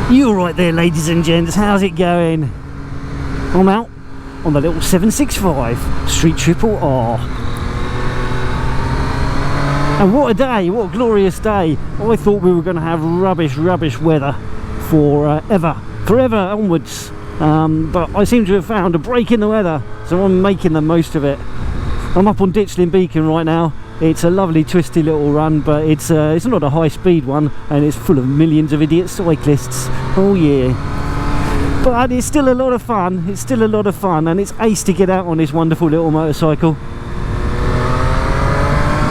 You alright there, ladies and gents? How's it going? I'm out on the little 765 Street Triple R. And what a day, what a glorious day. I thought we were going to have rubbish weather for forever onwards. But I seem to have found a break in the weather, so I'm making the most of it. I'm up on Ditchling Beacon right now. It's a lovely twisty little run, but it's not a high speed one, and it's full of millions of idiot cyclists. Oh yeah. But it's still a lot of fun. It's still a lot of fun, and it's ace to get out on this wonderful little motorcycle.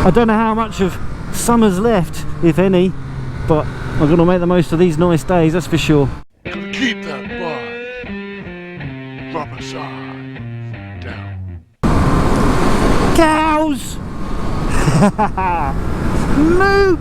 I don't know how much of summer's left, if any, but I'm going to make the most of these nice days, that's for sure. Keep that bud. Rubber side down. Cows! Nope!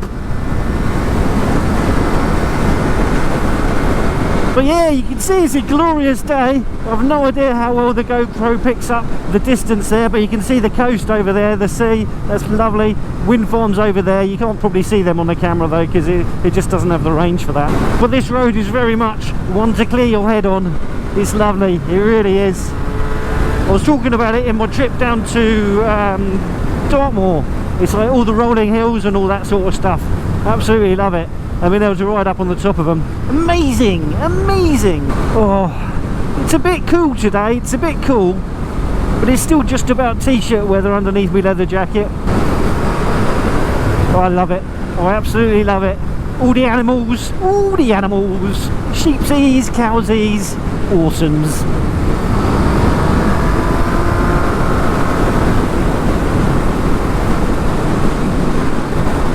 But yeah, you can see it's a glorious day. I've no idea how well the GoPro picks up the distance there, but you can see the coast over there, the sea, that's lovely. Wind farms over there, you can't probably see them on the camera though, because it just doesn't have the range for that. But this road is very much one to clear your head on. It's lovely, it really is. I was talking about it in my trip down to Dartmoor. It's like all the rolling hills and all that sort of stuff. Absolutely love it. I've been able to ride up on the top of them. Amazing, amazing. Oh, it's a bit cool today. It's a bit cool, but it's still just about t-shirt weather underneath my leather jacket. Oh, I love it. I absolutely love it. All the animals, sheepsies, cowsies, awesomes.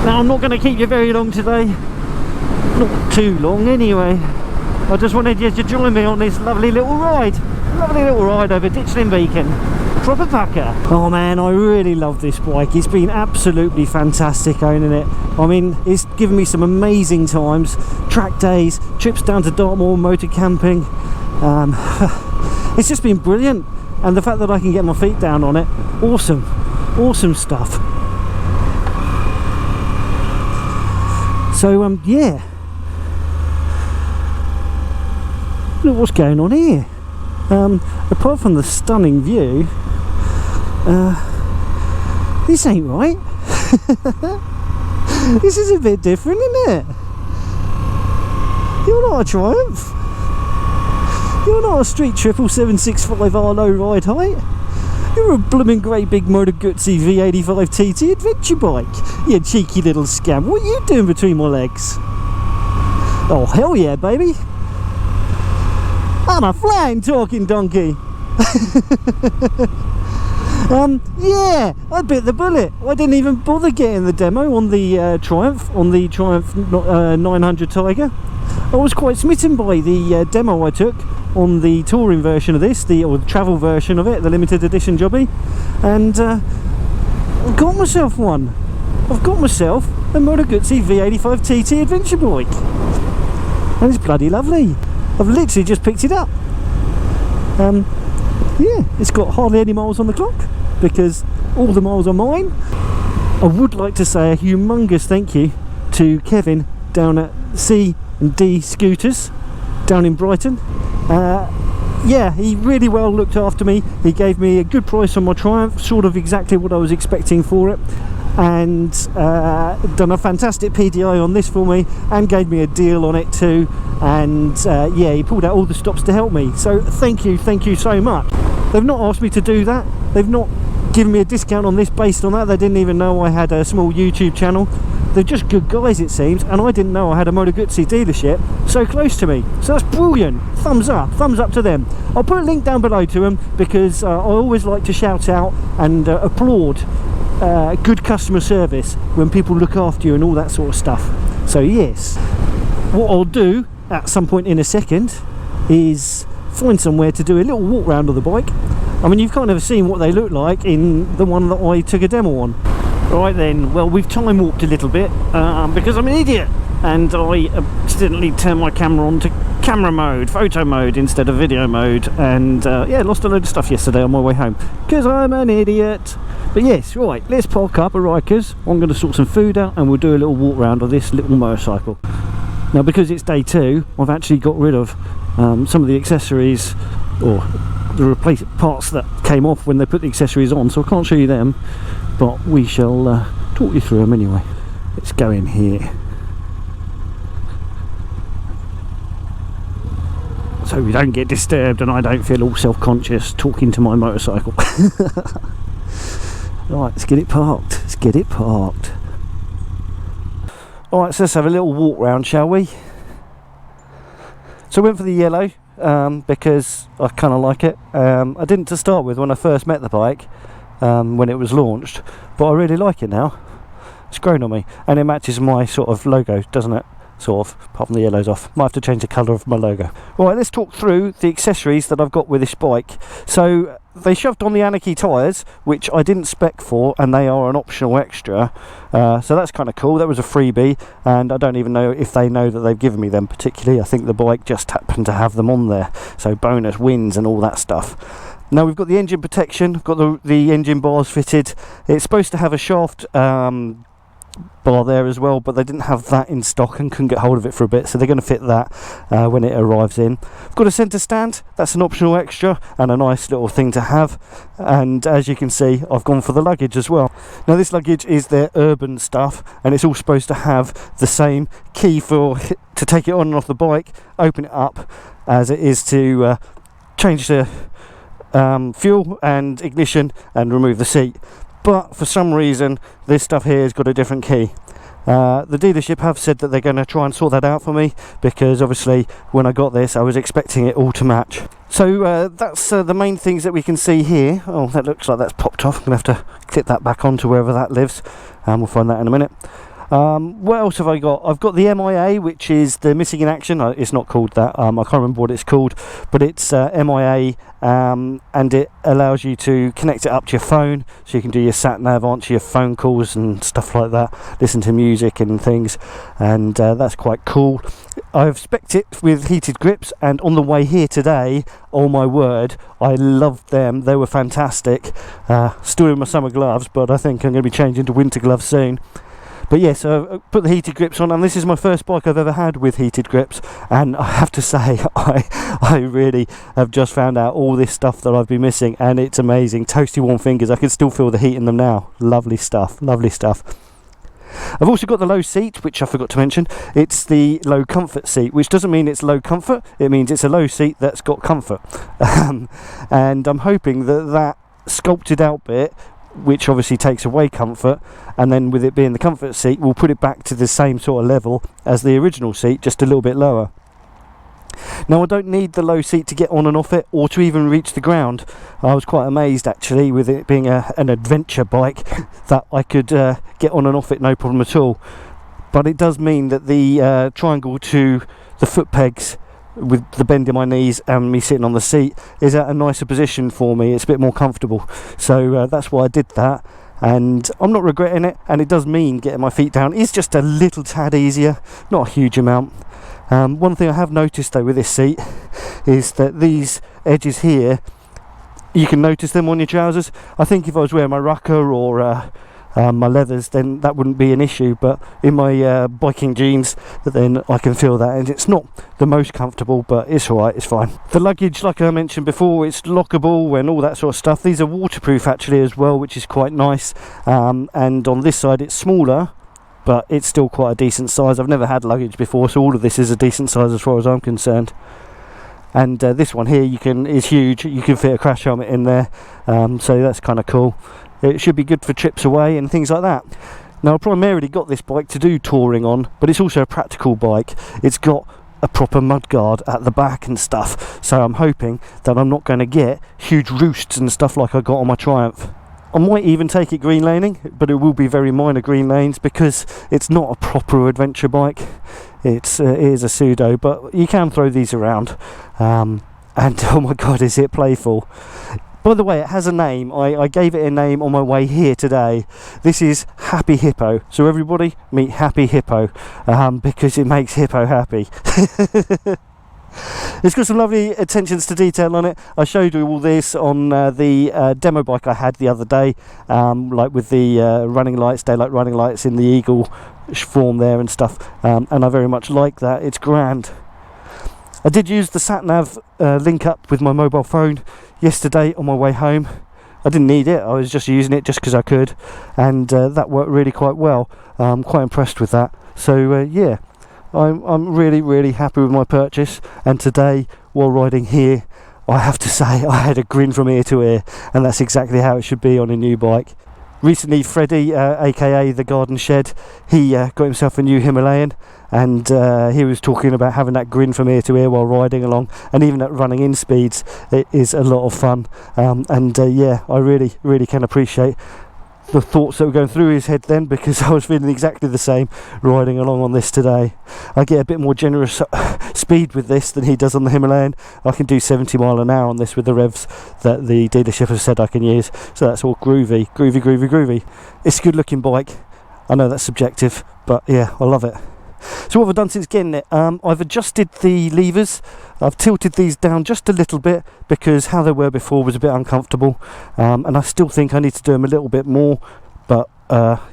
Now, I'm not going to keep you very long today. Not too long anyway. I just wanted you to join me on this lovely little ride. Lovely little ride over Ditchling Beacon. Proper pucker. Oh man, I really love this bike. It's been absolutely fantastic owning it. I mean, it's given me some amazing times. Track days, trips down to Dartmoor, motor camping. It's just been brilliant. And the fact that I can get my feet down on it, awesome. Awesome stuff. So yeah, look what's going on here. Apart from the stunning view, this ain't right. This is a bit different, isn't it? You're not a Triumph. You're not a Street Triple 765R low ride height. You're a blooming great big Moto Guzzi V7 TT adventure bike. You cheeky little scam. What are you doing between my legs? Oh hell yeah, baby. I'm a flying talking donkey. Yeah, I bit the bullet. I didn't even bother getting the demo on the Triumph 900 Tiger. I was quite smitten by the demo I took on the touring version of this, or the travel version of it, the limited edition jobby, and I've got myself one. I've got myself a Moto Guzzi V7 TT adventure bike, and it's bloody lovely. I've literally just picked it up. Yeah, it's got hardly any miles on the clock because all the miles are mine. I would like to say a humongous thank you to Kevin down at C&D Scooters down in Brighton. Yeah, he really well looked after me. He gave me a good price on my Triumph, sort of exactly what I was expecting for it, and done a fantastic PDI on this for me and gave me a deal on it too. And yeah, he pulled out all the stops to help me, so thank you so much. They've not asked me to do that. They've not given me a discount on this based on that. They didn't even know I had a small YouTube channel. They're just good guys, it seems, and I didn't know I had a Moto Guzzi dealership so close to me. So that's brilliant. Thumbs up to them. I'll put a link down below to them because I always like to shout out and applaud good customer service when people look after you and all that sort of stuff. So yes, what I'll do at some point in a second is find somewhere to do a little walk round of the bike. I mean, you've kind of seen what they look like in the one that I took a demo on. Right then, well, we've time warped a little bit because I'm an idiot and I accidentally turned my camera on to camera mode, photo mode instead of video mode, and yeah, lost a load of stuff yesterday on my way home because I'm an idiot. But yes, right, let's park up at Rikers. I'm going to sort some food out and we'll do a little walk round of this little motorcycle. Now because it's day 2, I've actually got rid of some of the accessories, or the replace parts that came off when they put the accessories on, so I can't show you them, but we shall talk you through them anyway. Let's go in here. So we don't get disturbed and I don't feel all self-conscious talking to my motorcycle. Right, let's get it parked. Let's get it parked. Alright, so let's have a little walk round, shall we? So I went for the yellow because I kind of like it. I didn't to start with when I first met the bike, when it was launched, but I really like it now. It's grown on me, and it matches my sort of logo, doesn't it? Sort of, apart from the yellow's off. Might have to change the colour of my logo. Right, let's talk through the accessories that I've got with this bike. So they shoved on the Anarchy tyres, which I didn't spec for, and they are an optional extra. So that's kind of cool. That was a freebie, and I don't even know if they know that they've given me them particularly. I think the bike just happened to have them on there. So bonus wins and all that stuff. Now we've got the engine protection, got the engine bars fitted. It's supposed to have a shaft bar there as well, but they didn't have that in stock and couldn't get hold of it for a bit, so they're going to fit that when it arrives in. I've got a centre stand, that's an optional extra and a nice little thing to have, and as you can see I've gone for the luggage as well. Now this luggage is their urban stuff, and it's all supposed to have the same key for to take it on and off the bike, open it up, as it is to change the fuel and ignition and remove the seat. But for some reason this stuff here has got a different key. The dealership have said that they're going to try and sort that out for me, because obviously when I got this I was expecting it all to match. So that's the main things that we can see here. Oh, that looks like that's popped off. I'm going to have to clip that back onto wherever that lives, and we'll find that in a minute. What else have I got? I've got the MIA, which is the missing in action. It's not called that, I can't remember what it's called, but it's MIA, and it allows you to connect it up to your phone, so you can do your sat nav, answer your phone calls and stuff like that, listen to music and things, and that's quite cool. I've spec'd it with heated grips, and on the way here today, oh my word, I loved them. They were fantastic. Still in my summer gloves, but I think I'm going to be changing to winter gloves soon. But yeah, so I put the heated grips on, and this is my first bike I've ever had with heated grips, and I have to say I really have just found out all this stuff that I've been missing, and it's amazing. Toasty warm fingers, I can still feel the heat in them now. Lovely stuff, lovely stuff. I've also got the low seat, which I forgot to mention. It's the low comfort seat, which doesn't mean it's low comfort, it means it's a low seat that's got comfort. And I'm hoping that sculpted out bit, which obviously takes away comfort, and then with it being the comfort seat, we'll put it back to the same sort of level as the original seat, just a little bit lower. Now I don't need the low seat to get on and off it, or to even reach the ground. I was quite amazed actually, with it being an adventure bike, that I could get on and off it no problem at all. But it does mean that the triangle to the foot pegs, with the bend in my knees and me sitting on the seat, is at a nicer position for me. It's a bit more comfortable, so that's why I did that, and I'm not regretting it. And it does mean getting my feet down is just a little tad easier, not a huge amount. One thing I have noticed though with this seat is that these edges here, you can notice them on your trousers. I think if I was wearing my Rukka or my leathers, then that wouldn't be an issue, but in my biking jeans, then I can feel that, and it's not the most comfortable, but it's alright, it's fine. The luggage, like I mentioned before, it's lockable and all that sort of stuff. These are waterproof actually as well, which is quite nice, and on this side it's smaller, but it's still quite a decent size. I've never had luggage before, so all of this is a decent size as far as I'm concerned. And this one here is huge. You can fit a crash helmet in there, so that's kind of cool. It should be good for trips away and things like that. Now I primarily got this bike to do touring on, but it's also a practical bike. It's got a proper mudguard at the back and stuff, so I'm hoping that I'm not going to get huge roosts and stuff like I got on my Triumph. I might even take it green laning, but it will be very minor green lanes, because it's not a proper adventure bike. It is a pseudo, but you can throw these around, and oh my god, is it playful. By the way, it has a name. I gave it a name on my way here today. This is Happy Hippo. So everybody, meet Happy Hippo, because it makes Hippo happy. It's got some lovely attentions to detail on it. I showed you all this on the demo bike I had the other day, like with the running lights, daylight running lights in the eagle form there and stuff, and I very much like that. It's grand. I did use the sat-nav link up with my mobile phone yesterday on my way home. I didn't need it, I was just using it just because I could, and that worked really quite well. I'm quite impressed with that. So yeah, I'm really happy with my purchase, and today while riding here I have to say I had a grin from ear to ear, and that's exactly how it should be on a new bike. Recently Freddie, aka the Garden Shed, he got himself a new Himalayan, and he was talking about having that grin from ear to ear while riding along, and even at running in speeds it is a lot of fun, and yeah, I really can appreciate the thoughts that were going through his head then, because I was feeling exactly the same riding along on this today. I get a bit more generous speed with this than he does on the Himalayan. I can do 70 mile an hour on this with the revs that the dealership has said I can use, so that's all groovy. It's a good looking bike. I know that's subjective, but yeah, I love it. So what have I done since getting it? I've adjusted the levers. I've tilted these down just a little bit because how they were before was a bit uncomfortable, and I still think I need to do them a little bit more, but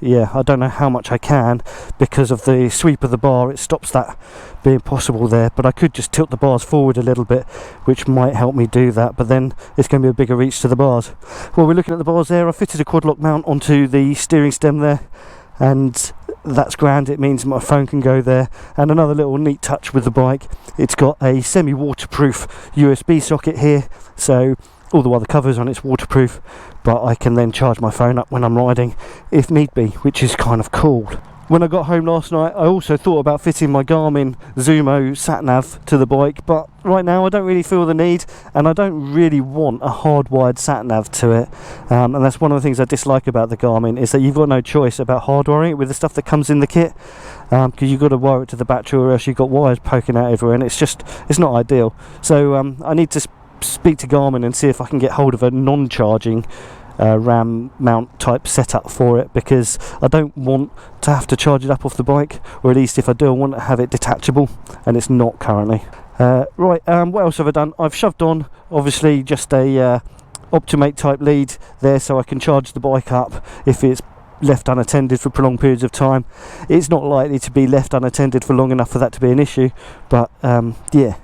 yeah, I don't know how much I can because of the sweep of the bar. It stops that being possible there, but I could just tilt the bars forward a little bit, which might help me do that, but then it's going to be a bigger reach to the bars. Well, we're looking at the bars there. I fitted a quad lock mount onto the steering stem there, and that's grand. It means my phone can go there. And another little neat touch with the bike, it's got a semi-waterproof USB socket here, so although the covers on it's waterproof, but I can then charge my phone up when I'm riding if need be, which is kind of cool. When I got home last night I also thought about fitting my Garmin Zumo sat-nav to the bike, but right now I don't really feel the need, and I don't really want a hardwired sat-nav to it, and that's one of the things I dislike about the Garmin, is that you've got no choice about hardwiring it with the stuff that comes in the kit, because you've got to wire it to the battery or else you've got wires poking out everywhere, and it's not ideal. So I need to speak to Garmin and see if I can get hold of a non-charging RAM mount type setup for it, because I don't want to have to charge it up off the bike, or at least if I do I want to have it detachable, and it's not currently. Right, what else have I done? I've shoved on obviously just a Optimate type lead there so I can charge the bike up if it's left unattended for prolonged periods of time. It's not likely to be left unattended for long enough for that to be an issue, but yeah.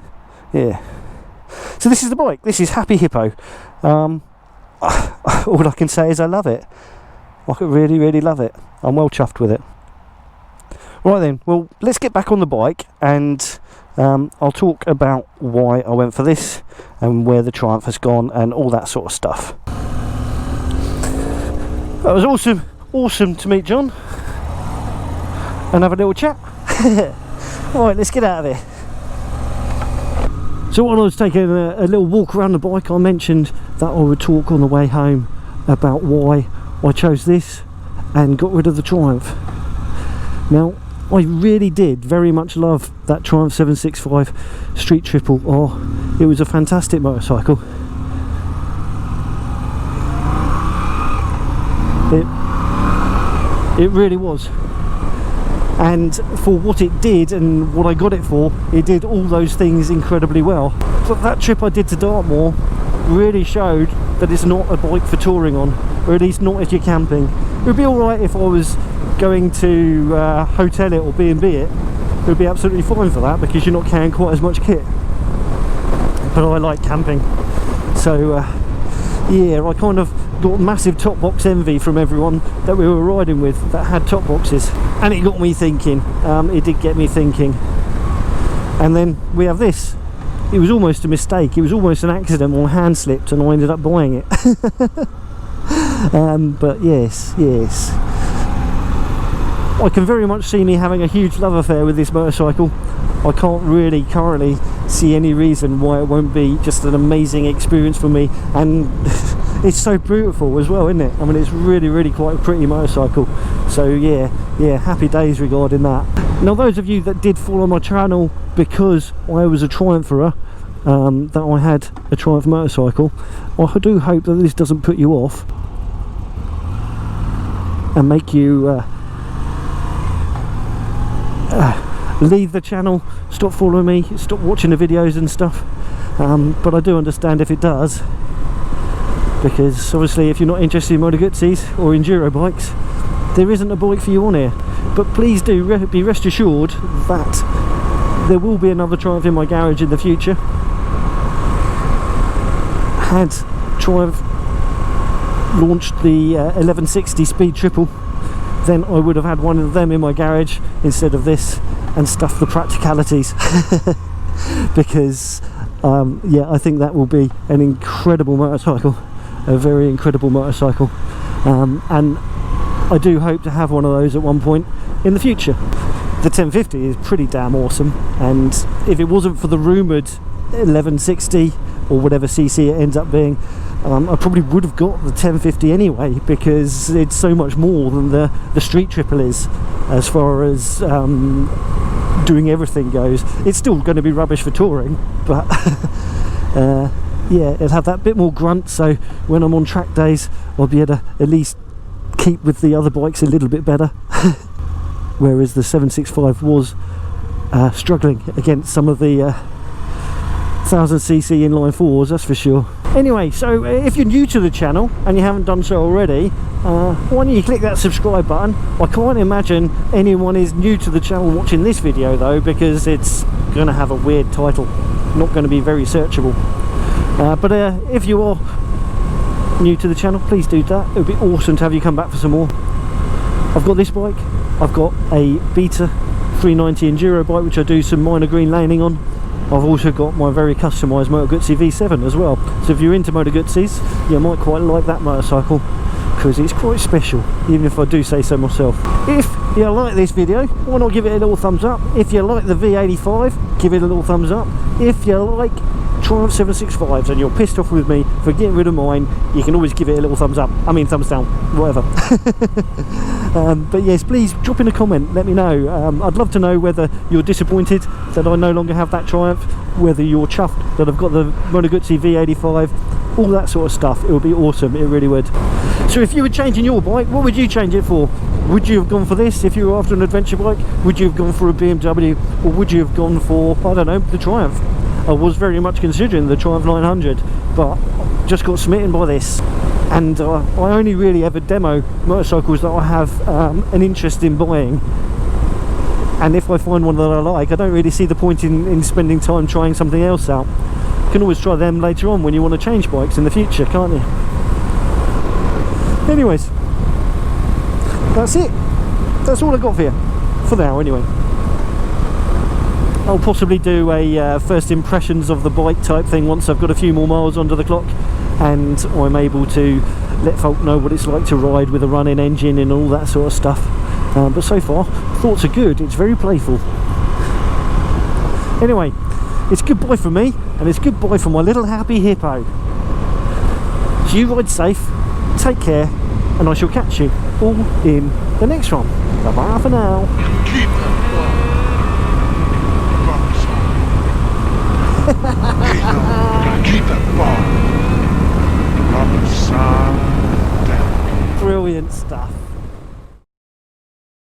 So this is the bike. This is Happy Hippo. All I can say is I love it. I really love it. I'm well chuffed with it. Right then, well, let's get back on the bike, and I'll talk about why I went for this and where the Triumph has gone and all that sort of stuff. That was awesome to meet John and have a little chat. Right, let's get out of here. So while I was taking a little walk around the bike, I mentioned that I would talk on the way home about why I chose this and got rid of the Triumph. Now, I really did very much love that Triumph 765 Street Triple R. It was a fantastic motorcycle. It really was. And for what it did and what I got it for, it did all those things incredibly well. But that trip I did to Dartmoor really showed that it's not a bike for touring on, or at least not if you're camping. It would be alright if I was going to hotel it or B&B it. It would be absolutely fine for that, because you're not carrying quite as much kit. But I like camping. So yeah, I kind of got massive top box envy from everyone that we were riding with that had top boxes, and it got me thinking. It did get me thinking. And then we have this. It was almost a mistake, it was almost an accident. My hand slipped and I ended up buying it. But yes, I can very much see me having a huge love affair with this motorcycle. I can't really currently see any reason why it won't be just an amazing experience for me, and it's so beautiful as well, isn't it? I mean, it's really quite a pretty motorcycle. So yeah, happy days regarding that. Now, those of you that did follow my channel because I was a Triumpher, that I had a Triumph motorcycle, I do hope that this doesn't put you off and make you leave the channel, stop following me, stop watching the videos and stuff. But I do understand if it does, because obviously if you're not interested in Moto Guzzis or enduro bikes, there isn't a bike for you on here. But please do be rest assured that there will be another Triumph in my garage in the future. Had Triumph launched the 1160 Speed Triple, then I would have had one of them in my garage instead of this, and stuffed the practicalities. Because yeah, I think that will be an incredible motorcycle, a very incredible motorcycle, and I do hope to have one of those at one point in the future. The 1050 is pretty damn awesome, and if it wasn't for the rumoured 1160 or whatever cc it ends up being, I probably would have got the 1050 anyway, because it's so much more than the Street Triple is as far as doing everything goes. It's still going to be rubbish for touring, but yeah, it'll have that bit more grunt, so when I'm on track days I'll be able to at least keep with the other bikes a little bit better. Whereas the 765 was struggling against some of the 1000cc inline fours, that's for sure. Anyway, so if you're new to the channel and you haven't done so already, why don't you click that subscribe button. I can't imagine anyone is new to the channel watching this video though, because it's going to have a weird title, not going to be very searchable. But if you are new to the channel, please do that. It would be awesome to have you come back for some more. I've got this bike, I've got a Beta 390 Enduro bike which I do some minor green laning on. I've also got my very customised Moto Guzzi V7 as well, so if you're into Moto Guzzis, you might quite like that motorcycle, because it's quite special, even if I do say so myself. If you like this video, why not give it a little thumbs up? If you like the V85, give it a little thumbs up. If you like Triumph 765s and you're pissed off with me for getting rid of mine, you can always give it a little thumbs up, I mean thumbs down, whatever. But yes, please drop in a comment, let me know. I'd love to know whether you're disappointed that I no longer have that Triumph, whether you're chuffed that I've got the Moto Guzzi V85, all that sort of stuff. It would be awesome, it really would. So if you were changing your bike, what would you change it for? Would you have gone for this if you were after an adventure bike? Would you have gone for a BMW, or would you have gone for, I don't know, the Triumph? I was very much considering the Triumph 900, but just got smitten by this. And I only really ever demo motorcycles that I have an interest in buying. And if I find one that I like, I don't really see the point in spending time trying something else out. You can always try them later on when you want to change bikes in the future, can't you? Anyways, that's it. That's all I got for you, for now anyway. I'll possibly do a first impressions of the bike type thing once I've got a few more miles onto the clock and I'm able to let folk know what it's like to ride with a running engine and all that sort of stuff. But so far, thoughts are good. It's very playful. Anyway, it's goodbye from me, and it's goodbye from my little happy hippo. So you ride safe, take care, and I shall catch you all in the next one. Bye bye for now. Keep